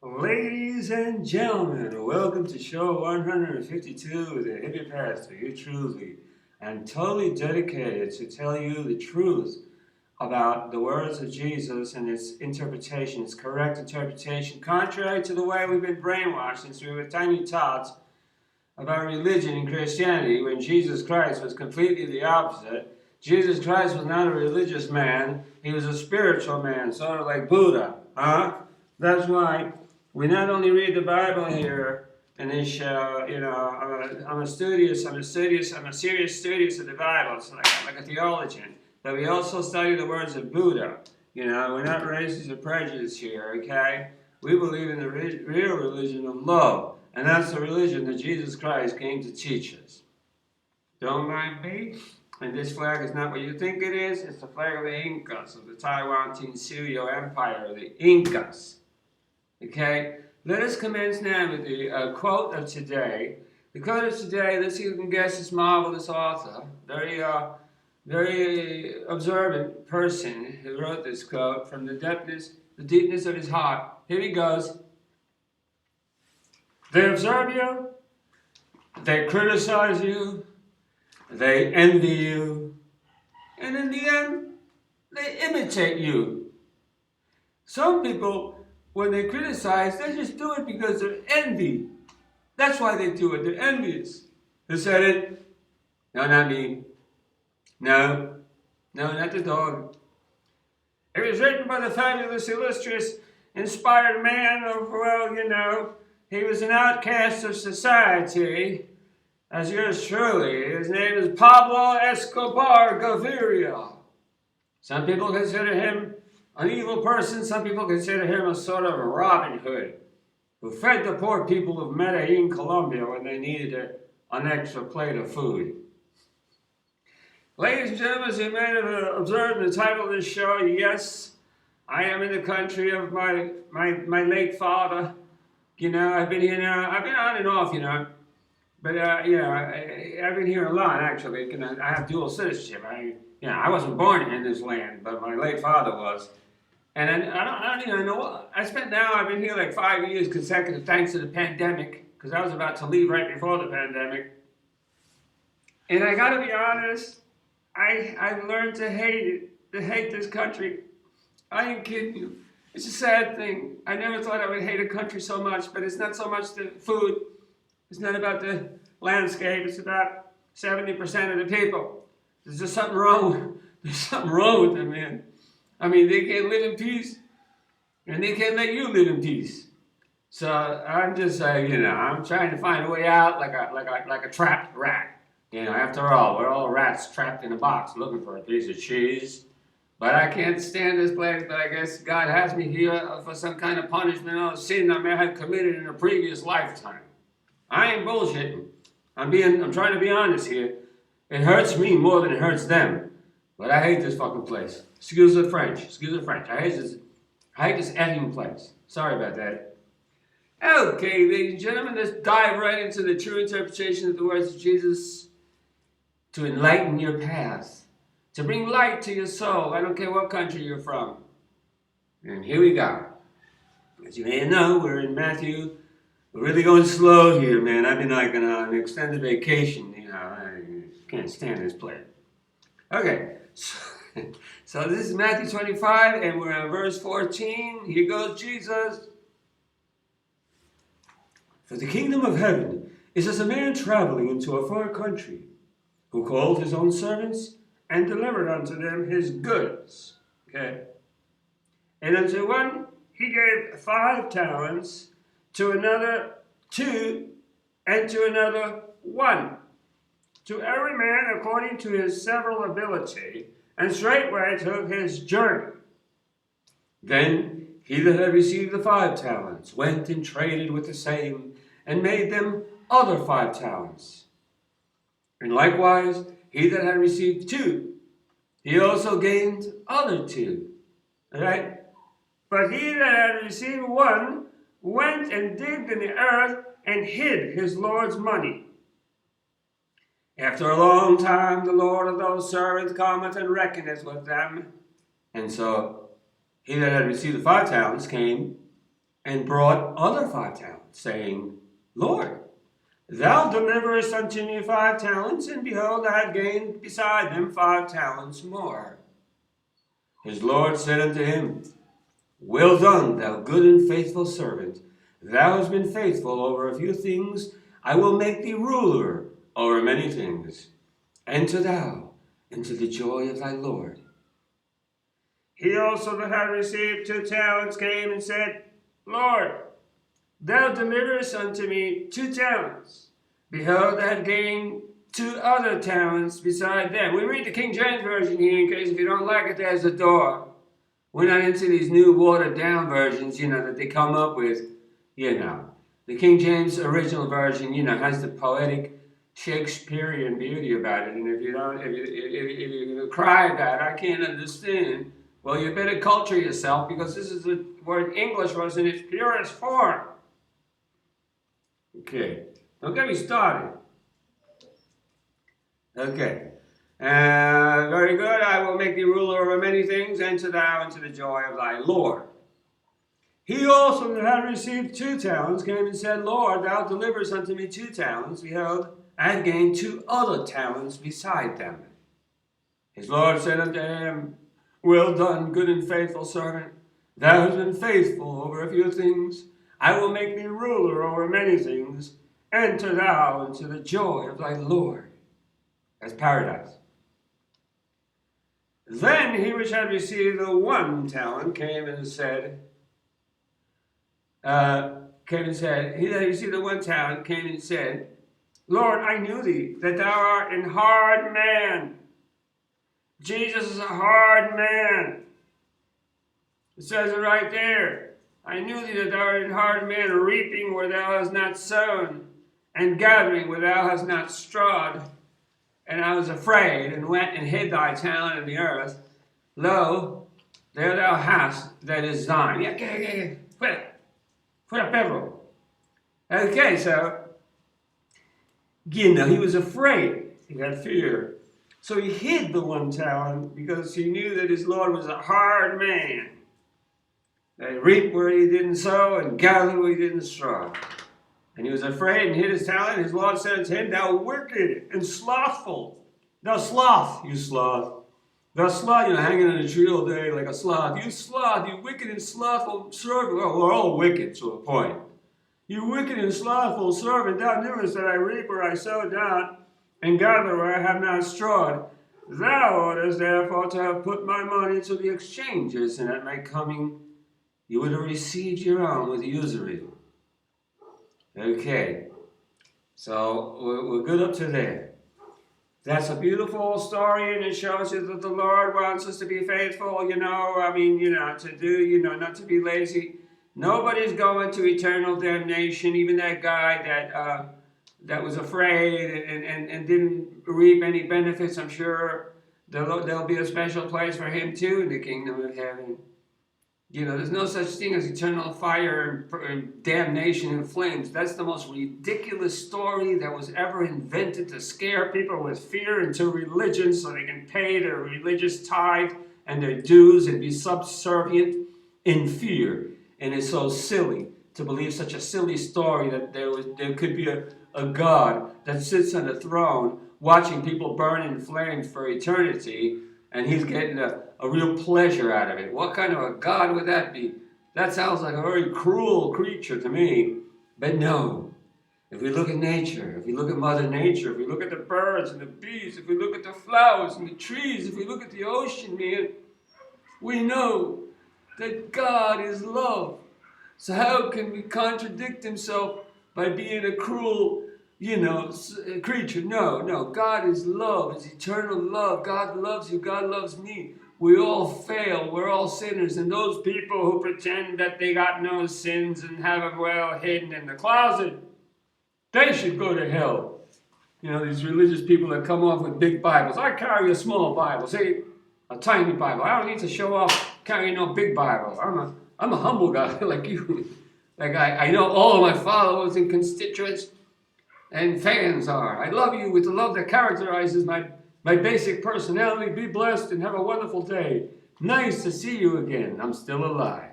Ladies and gentlemen, welcome to show 152 with the Hippie Pastor. You truly and totally dedicated to tell you the truth about the words of Jesus and its interpretation, its correct interpretation, contrary to the way we've been brainwashed since we were tiny tots about religion and Christianity, when Jesus Christ was completely the opposite. Jesus Christ was not a religious man, he was a spiritual man, sort of like Buddha. That's why we not only read the Bible here in this show, I'm a serious studious of the Bible, so like a theologian, but we also study the words of Buddha. We're not racist or prejudiced here, okay? We believe in the real religion of love, and that's the religion that Jesus Christ came to teach us. Don't mind me? And this flag is not what you think it is. It's the flag of the Incas, of the Taiwan-Tinsuyo Empire, the Incas. Okay, let us commence now with the quote of today. The quote of today, let's see if we can guess this marvelous author, very observant person who wrote this quote from the deepness of his heart. Here he goes. They observe you, they criticize you, they envy you, and in the end, they imitate you. Some people, when they criticize, they just do it because they're envy. That's why they do it. They're envious. Who said it? No, not me. No, not the dog. It was written by the fabulous, illustrious, inspired man of, he was an outcast of society, as yours truly. His name is Pablo Escobar Gaviria. Some people consider him an evil person. Some people consider him a sort of a Robin Hood who fed the poor people of Medellin, Colombia when they needed an extra plate of food. Ladies and gentlemen, as you may have observed the title of this show, yes, I am in the country of my late father. I've been here now, I've been on and off, but I've been here a lot, actually. I have dual citizenship. I wasn't born in this land, but my late father was. And I don't even know. I've been here like 5 years consecutive thanks to the pandemic, because I was about to leave right before the pandemic. And I gotta be honest, I've learned to hate this country. I ain't kidding you. It's a sad thing. I never thought I would hate a country so much, but it's not so much the food. It's not about the landscape. It's about 70% of the people. There's just something wrong. There's something wrong with them, man. I mean, they can't live in peace, and they can't let you live in peace. So I'm just saying, I'm trying to find a way out, like a trapped rat. After all, we're all rats trapped in a box looking for a piece of cheese. But I can't stand this place. But I guess God has me here for some kind of punishment or sin I may have committed in a previous lifetime. I ain't bullshitting. I'm trying to be honest here. It hurts me more than it hurts them. But I hate this fucking place. Excuse the French. I hate this effing place. Sorry about that. Okay, ladies and gentlemen, let's dive right into the true interpretation of the words of Jesus to enlighten your path, to bring light to your soul. I don't care what country you're from. And here we go. As you may know, we're in Matthew. We're really going slow here, man. I've been like on an extended vacation. I can't stand this place. Okay, so this is Matthew 25, and we're on verse 14. Here goes Jesus. For the kingdom of heaven is as a man traveling into a far country, who called his own servants and delivered unto them his goods. Okay? And unto one he gave 5 talents, to another 2, and to another 1. To every man according to his several ability, and straightway took his journey. Then he that had received the 5 talents went and traded with the same, and made them other 5 talents. And likewise he that had received 2, he also gained other 2. Right? But he that had received 1 went and digged in the earth and hid his Lord's money. After a long time, the Lord of those servants cometh and reckoneth with them. And so he that had received the 5 talents came and brought other 5 talents, saying, Lord, thou deliverest unto me 5 talents, and behold, I have gained beside them 5 talents more. His Lord said unto him, Well done, thou good and faithful servant. Thou hast been faithful over a few things. I will make thee ruler over many things. Enter thou into the joy of thy Lord. He also that had received 2 talents came and said, Lord, thou deliverest unto me 2 talents. Behold, I have gained 2 other talents beside them. We read the King James Version here in case if you don't like it, there's a door. We're not into these new watered down versions, that they come up with, The King James original version, has the poetic Shakespearean beauty about it. And if you cry about it, I can't understand. Well, you better culture yourself because this is the word English was in its purest form. Okay, don't get me started. Okay, very good. I will make thee ruler over many things. Enter thou into the joy of thy Lord. He also that had received 2 talents came and said, Lord, thou deliverest unto me 2 talents. Behold, I have gained 2 other talents beside them. His Lord said unto him, Well done, good and faithful servant. Thou hast been faithful over a few things. I will make thee ruler over many things. Enter thou into the joy of thy Lord. That's paradise. Then he which had received the 1 talent came and said, he that received the 1 talent came and said, Lord, I knew thee, that thou art an hard man. Jesus is a hard man. It says it right there. I knew thee that thou art an hard man, reaping where thou hast not sown, and gathering where thou hast not strawed. And I was afraid, and went and hid thy talent in the earth. Lo, there thou hast that is thine. Yeah. Fuera perro. Okay, so, he was afraid. He had fear. So he hid the 1 talent because he knew that his Lord was a hard man. They reap where he didn't sow and gather where he didn't straw. And he was afraid and hid his talent. His Lord said unto him, Thou wicked and slothful. Thou sloth, you sloth. Thou sloth, hanging on a tree all day like a sloth. You sloth, you wicked and slothful servant. Well, we're all wicked to a point. You wicked and slothful servant, thou knewest that I reap where I sow not, and gather where I have not strawed. Thou oughtest therefore to have put my money to the exchanges, and at my coming you would have received your own with usury. Okay, so we're good up to there. That's a beautiful story, and it shows you that the Lord wants us to be faithful, to do, not to be lazy. Nobody's going to eternal damnation, even that guy that was afraid and didn't reap any benefits. I'm sure there'll be a special place for him too in the kingdom of heaven. There's no such thing as eternal fire and damnation and flames. That's the most ridiculous story that was ever invented to scare people with fear into religion so they can pay their religious tithe and their dues and be subservient in fear. And it's so silly to believe such a silly story that there could be a God that sits on a throne watching people burn in flames for eternity, and he's getting a real pleasure out of it. What kind of a God would that be? That sounds like a very cruel creature to me. But no, if we look at nature, if we look at Mother Nature, if we look at the birds and the bees, if we look at the flowers and the trees, if we look at the ocean, man, we know that God is love. So how can we contradict himself by being a cruel creature? No, God is love. It's eternal love. God loves you. God loves me. We all fail. We're all sinners. And those people who pretend that they got no sins and have them well hidden in the closet, they should go to hell. These religious people that come off with big Bibles. I carry a small Bible. See, a tiny Bible. I don't need to show off carrying no big Bible. I'm a humble guy like you. Like I know all of my followers and constituents and fans are. I love you with the love that characterizes my basic personality. Be blessed and have a wonderful day. Nice to see you again. I'm still alive.